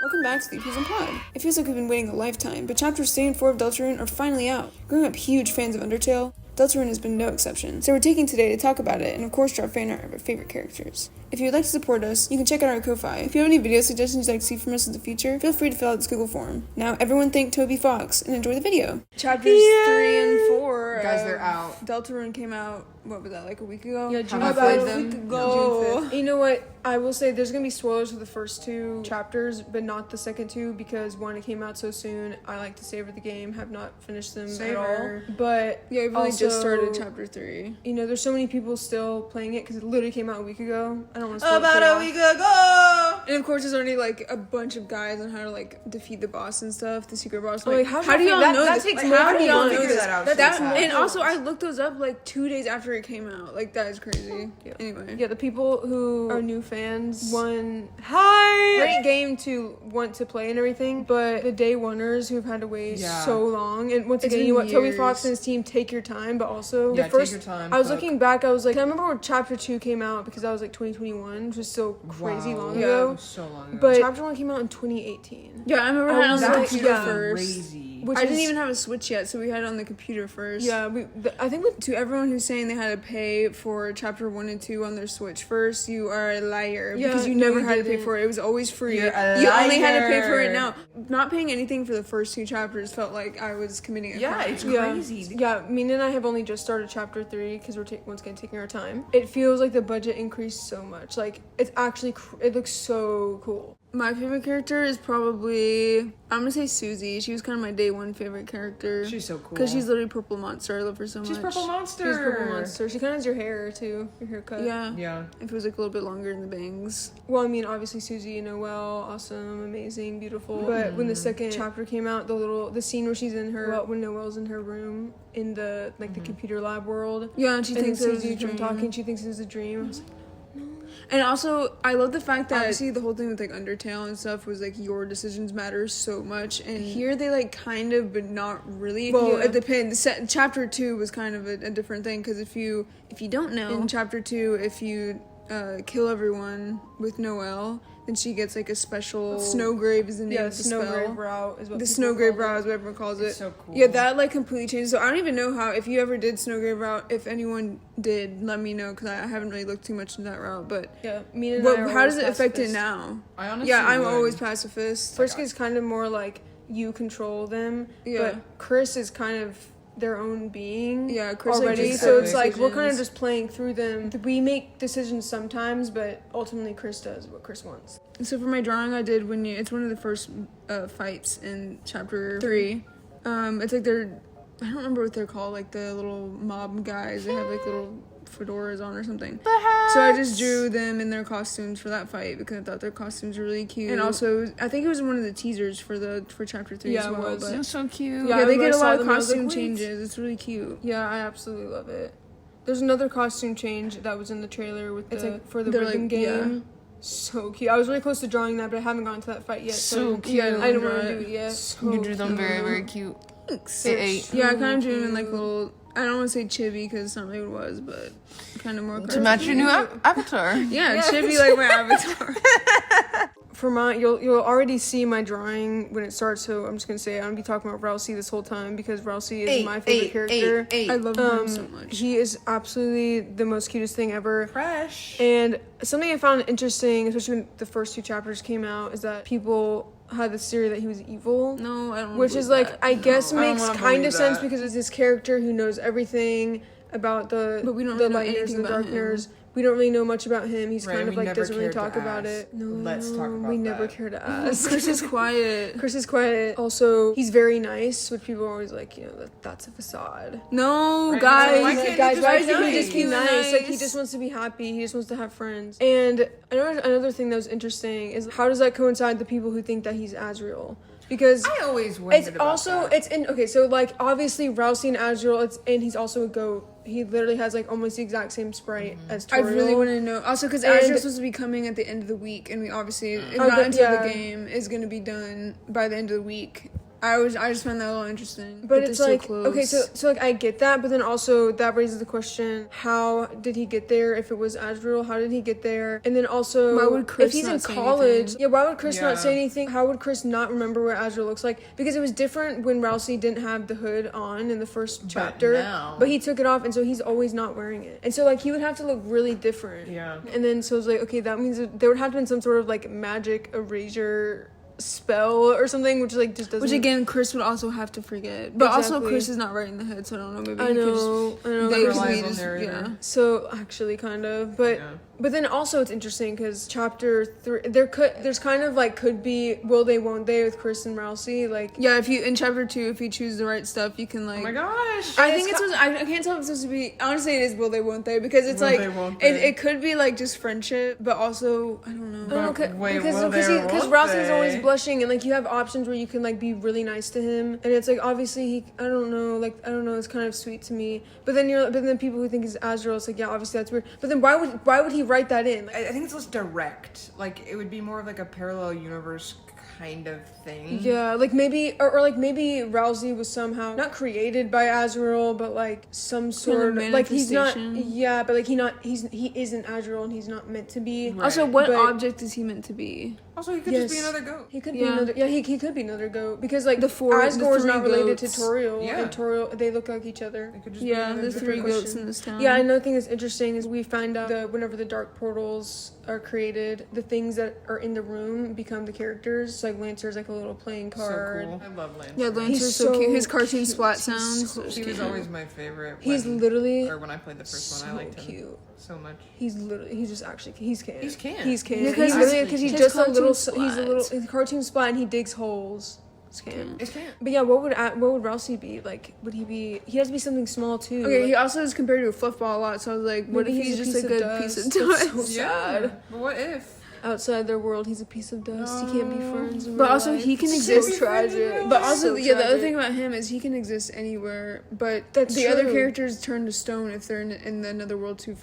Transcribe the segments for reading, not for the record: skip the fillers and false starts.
Welcome back to the Appeals and Pod. It feels like we've been waiting a lifetime, but chapters 3 and 4 of Deltarune are finally out. Growing up huge fans of Undertale, Deltarune has been no exception, so we're taking today to talk about it and of course draw fan art of our favorite characters. If you would like to support us, you can check out our Ko-Fi. If you have any video suggestions you'd like to see from us in the future, feel free to fill out this Google form. Now everyone thank Toby Fox and enjoy the video. Chapters 3 and 4. Guys, they're out. Deltarune came out, what was that, like a week ago? Yeah, June about 5th. a week ago. You know what? I will say there's going to be spoilers for the first 2 chapters, but not the second 2 because one, it came out so soon. I like to savor the game, have not finished them at all. But yeah, we've only just started chapter 3. You know, there's so many people still playing it because it literally came out a week ago. I don't want to spoil About a week ago! And of course, there's already like a bunch of guides on how to like defeat the boss and stuff, the secret boss. Like, how do y'all know that this? takes Like, more how do y'all months. know Figure this? that out so That- fast. and also, I looked those up like 2 days after it came out. Like, that is crazy. Yeah. Anyway. Yeah, the people who are new fans, Hi! great game to want to play and everything, but the day oneers who've had to wait so long, and once It's again, been you know what, Toby years. Fox and his team, take your time, but also Yeah, the first, take your time, I was cook. looking back, I was like, I remember when chapter 2 came out because that was like 2021, which was so crazy long Yeah. ago, So long ago. but chapter 1 came out in 2018. Yeah, I remember I having it on was the like, computer yeah. first. Crazy. Which I didn't is- even have a Switch yet, so we had it on the computer first. Yeah, I think with To everyone who's saying they had to pay for chapter 1 and 2 on their Switch first, you are a liar. Yeah, because you no, never you had to pay didn't. for it. It was always free. You're a You only had to pay for liar. it now. Not paying anything for the first 2 chapters felt like I was committing a Yeah, crime. it's Yeah. crazy. Yeah, Mina and I have only just started chapter 3 because we're once again taking our time. It feels like the budget increased so much. Like, it's actually, it looks so cool. My favorite character is probably, I'm gonna say Susie. She was kind of my day 1 favorite character. She's so cool. Because she's literally Purple Monster. I love her so much. She's Purple Monster. She's Purple Monster. She kind of has your hair, too. Your haircut. Yeah. Yeah. If it was like a little bit longer in the bangs. Well, I mean, obviously Susie and Noelle, awesome, amazing, beautiful. But when the second chapter came out, the scene where she's in her, when Noelle's in her room in the the computer lab world. Yeah, and she And thinks it was a Susie dream. talking, she thinks it was a dream. I was like, And also, I love the fact that obviously the whole thing with like Undertale and stuff was like your decisions matter so much, and here they like kind of, but not really. Well, Yeah. it depends. Chapter 2 was kind of a different thing because if you don't know, in chapter 2, if you kill everyone with Noelle, then she gets like a special Snowgrave is the name of the spell. Snowgrave route is what The people Snowgrave call it. route is what everyone calls it. It's so cool. Yeah, that like completely changed. So I don't even know how, if you ever did Snowgrave route, if anyone did, let me know because I haven't really looked too much into that route. But Yeah, Mina and I are how does it always affect it pacifist. now? I honestly Yeah, I'm would. always pacifist. First is kind of more like you control them, Yeah. but Chris is kind of their own being. Yeah, Chris, like, already. takes So their it's like we're kind of decisions. just playing through them. We make decisions sometimes, but ultimately Chris does what Chris wants. So for my drawing, I did it's one of the first fights in chapter 3. It's like I don't remember what they're called, like the little mob guys. They have like little fedoras on or something. So I just drew them in their costumes for that fight because I thought their costumes were really cute. And also, I think it was in one of the teasers for chapter 3 Yeah, as well. it was. But It was so cute. yeah, they when I get a saw lot of them, I was like, costume "Wait." changes. It's really cute. Yeah, I absolutely love it. There's another costume change that was in the trailer with It's like for the they're ribbon like- game. yeah. So cute. I was really close to drawing that, but I haven't gotten to that fight yet. So cute. Yeah, I didn't want Right. to do it yet. You drew them very, very cute. Thanks. It Yeah, I kind of drew them in like little. I don't want to say chibi because it's not really what it was, but kind of more To match your new avatar. Yeah, chibi like my avatar. For mine, you'll already see my drawing when it starts. So I'm just gonna say I'm gonna be talking about Rousey this whole time because Rousey is my favorite character. I love him so much. He is absolutely the most cutest thing ever. Fresh. And something I found interesting, especially when the first 2 chapters came out, is that people had this theory that he was evil. No, I don't. Which is like, I guess I don't makes wanna kind believe of sense that. because it's this character who knows everything about the But we don't the really know Lightners anything and the about him. Darkners. We don't really know much about him. He's Right, kind of we like never doesn't really cared to talk about ask. it. No, Let's talk about we never that. care to ask. Chris is quiet. Chris is quiet. Also, he's very nice, which people are always like, that's a facade. No, Right, guys. so why can't Guys, he why just can't be he just be nice? nice? Like, he just wants to be happy. He just wants to have friends. And another thing that was interesting is how does that coincide with the people who think that he's Azrael? Because I always wondered it's about also that. it's in okay, so like obviously Rousey and Azrael, and he's also a goat. He literally has like almost the exact same sprite as I Toriel. really want to know. Also, because And- Azrael's supposed to be coming at the end of the week, and we obviously Oh, not but until yeah. the game is going to be done by the end of the week. I just found that a little interesting. But that it's they're so like, close. okay, so like I get that, but then also that raises the question, how did he get there if it was Azrael? How did he get there? And then also, Why would Chris if he's not in say college, anything? yeah, why would Chris Yeah. not say anything? How would Chris not remember what Azrael looks like? Because it was different when Rousey didn't have the hood on in the first chapter, now- but he took it off, and so he's always not wearing it. And so like he would have to look really different. Yeah. And then so it's like, okay, that means that there would have to be some sort of like magic erasure spell or something, which like just doesn't. Which again, Chris would also have to forget. But also, Exactly. Chris is not writing the head, so I don't know. Maybe I he could know, just, I know. they like, could reliable be just, narrator. So actually, kind of, but Yeah. but then also it's interesting because chapter 3, there's kind of like could be will they won't they with Chris and Rousey, like Yeah, if you in chapter 2, if you choose the right stuff, you can like. Oh my gosh. I think it's. I can't tell if it's supposed to be. Honestly, it is will they won't they, because it's Will like they, won't it. they? It could be like just friendship, but also I don't know. I don't know, But wait, because will they or because won't Rousey's they? always blushing, and like you have options where you can like be really nice to him, and it's like obviously he I don't know, it's kind of sweet to me, but then people who think he's Azrael, it's like, yeah, obviously that's weird, but then why would he write that in? Like, I think it's less direct. Like, it would be more of like a parallel universe kind of thing. yeah, like maybe or like maybe Rousey was somehow not created by Azrael, but like some sort of like he's not. manifestation. Yeah, but like he isn't Azrael, and he's not meant to be. Right. Also, what But- object is he meant to be? Also, he could just be another goat. He could be Yeah. another. Yeah, he could be another goat because like The Asgore's three not related to goats. Toriel, Yeah. and Toriel they look like each other. It could just Yeah, be the another 3 goat. goats in this town. Yeah, another thing that's interesting is we find out that whenever the dark portals are created, the things that are in the room become the characters. Like Lancer's like a little playing card. So cool. I love Lance. Yeah, Lancer's He's so cute. so His cartoon cute. splat He's sounds. so He was always my favorite. He's when- literally Or when I played the first so one, I liked him cute. so much. He's just actually he's can. He's can. He's can. Yeah, He's 'cause really his- because he's his just a little. cartoon He's a little splats. he's cartoon splat and he digs holes. He's can. He's can. But yeah, what would Rousey be like? Would he be? He has to be something small too. Okay, he like, also is compared to a fluffball a lot, so I was like, what if maybe he's just a of good dust. piece of That's dust? so sad. Yeah. But what if? Outside their world, he's a piece of dust. He can't be friends. In But real also life. he can So exist. tragic. But also, So yeah, the other tragic. thing about him is he can exist anywhere. But That's the other true. characters turn to stone if they're in another world too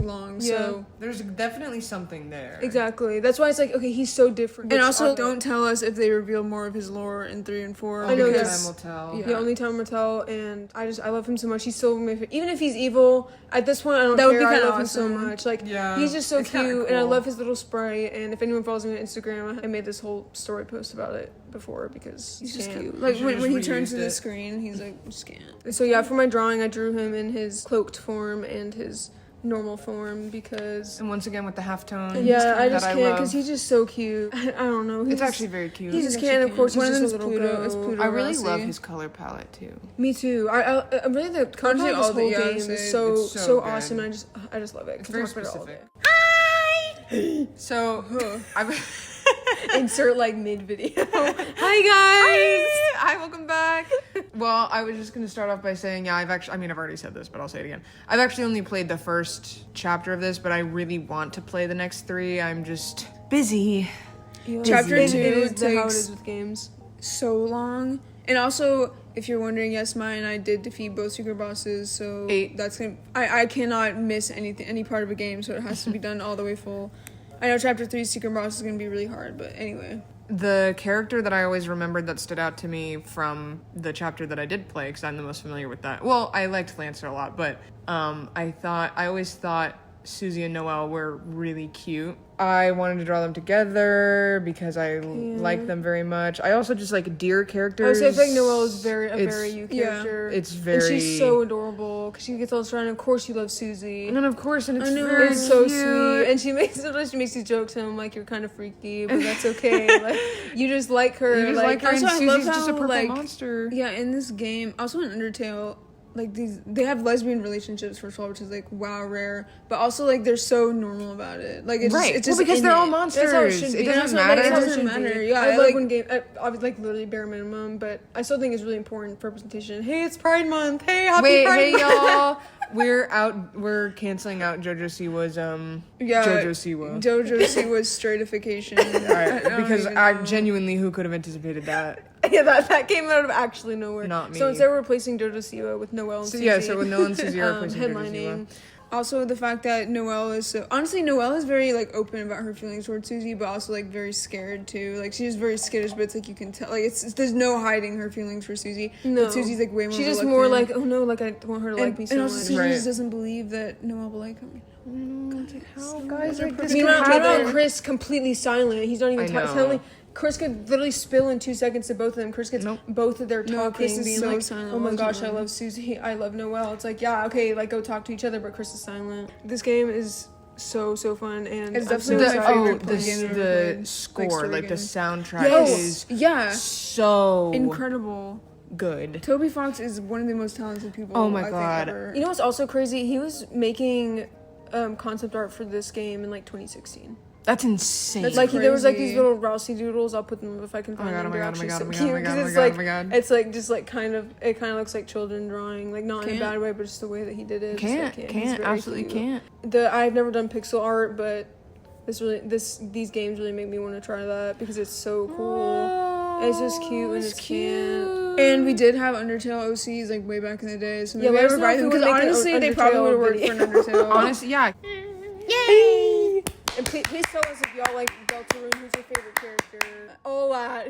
long. Yeah. So There's definitely something there. Exactly. That's why it's like, okay, he's so different. and Which also, are- don't tell us if they reveal more of his lore in 3 and 4. I know, Only yes. time will tell. Yeah. The only time will tell, and I love him so much. He's so even if he's evil at this point, I don't That would care. be I kinda love him so awesome. much. Like Yeah, he's just so it's kinda cute, and I cool. love his little spray. And if anyone follows me on Instagram, I made this whole story post about it before because He's just can't. cute. Like should've when he just turns to reused the it. screen, he's like, just can't. So yeah, for my drawing, I drew him in his cloaked form and his normal form because And once again with the halftone. yeah, I that just can't because love. he's just so cute. I don't know. It's He's actually very cute. he He's just actually can't. Of cute. course, he's One of just a them is little Pluto. It's goat. Pluto. I really Rossi. love his color palette too. Me too. I really the color Honestly, palette of this all the- whole yeah, game same. is so It's so so good. awesome. And I just love it. It's Can very talk about it all specific. day. So I've Insert like mid video. Hi guys. Hi, welcome back. Well, I was just gonna start off by saying, yeah, I've already said this, but I'll say it again. I've actually only played the first chapter of this, but I really want to play the next 3. I'm just busy. Chapter It 2 is how it takes is with games. so long. And also, if you're wondering, yes, Maya and I did defeat both secret bosses, so 8. that's gonna. I cannot miss any part of a game, so it has to be done all the way full. I know chapter 3's secret boss is gonna be really hard, but anyway. The character that I always remembered that stood out to me from the chapter that I did play, because I'm the most familiar with that. Well, I liked Lancer a lot, but I always thought Susie and Noelle were really cute. I wanted to draw them together because I like them very much. I also just like deer I would characters. say I feel like Noelle is a It's- very you yeah, character. it's and very- she's so adorable because she gets all surrounded. Of course, she loves Susie. And then of course, and it's I know, very It's so cute. sweet, and she makes these jokes to him like you're kind of freaky, but that's okay. Like you just like her. You just like her, and Also, I love Susie's just a how, purple like, monster. Yeah, in this game, also in Undertale, like they have lesbian relationships first of all, which is like wow rare, but also like they're so normal about it. Like it's Right. just, it's just well, because in they're all it. monsters. That's how it should be. It doesn't That's what- matter. that's how It doesn't should matter. be. Yeah, I love like- when game. Obviously, like literally bare minimum, but I still think it's really important for representation. Hey, it's Pride Month. Hey, happy Wait, Pride hey Month. y'all. We're canceling out JoJo Siwa's JoJo Siwa. JoJo Siwa's straightification. Alright, I don't because even I know. genuinely, who could have anticipated that? Yeah, that came out of actually nowhere. Not me. So instead, we're replacing JoJo Siwa with Noelle and So Susie. yeah, so with Noelle and Susie are replacing JoJo headlining. Siwa. Also, the fact that Noelle is so... Honestly, Noelle is very, like, open about her feelings towards Susie, but also, like, very scared, too. Like, she's very skittish, but it's, like, you can tell. Like, there's no hiding her feelings for Susie. No. But Susie's, like, way more She's just reluctant. more like, oh no, like, I want her to like me so and also, much. Susie Right. just doesn't believe that Noelle will like him. How guys are Meanwhile, Chris completely silent. He's not even I know. telling. Chris could literally spill in 2 seconds to both of them. Chris gets both of their talking, No, Chris is being so like, silent "Oh my watching gosh, I them. love Susie. I love Noelle." It's like, yeah, okay, like go talk to each other, but Chris is silent. This game is so fun, and It's I'm so definitely my excited. favorite play game I've ever the played. score, story like the game. soundtrack Yes. is Yeah. so Incredible. good. Toby Fox is one of the most talented people. Oh my I God. Think, ever. You know what's also crazy? He was making concept art for this game in like 2016. That's insane. That's Like there was like crazy. these little Rousey doodles. I'll put them if I can find them. They're actually so cute because it's like it's like just like kind of it kind of looks like children drawing, like not in a Can't. bad way, but just the way that he did it. Can't, He's can't, very absolutely cute. can't. I've never done pixel art, but these games really make me want to try that because it's so cool. It's just cute and it's cute. And we did have Undertale OCs like way back in the day, so Yeah, maybe let I us know revive if them you because wanna make an honestly they probably would have worked for an Undertale. Honestly, yeah. Yay! And please tell us if y'all like Deltarune. Who's your favorite character? Hola.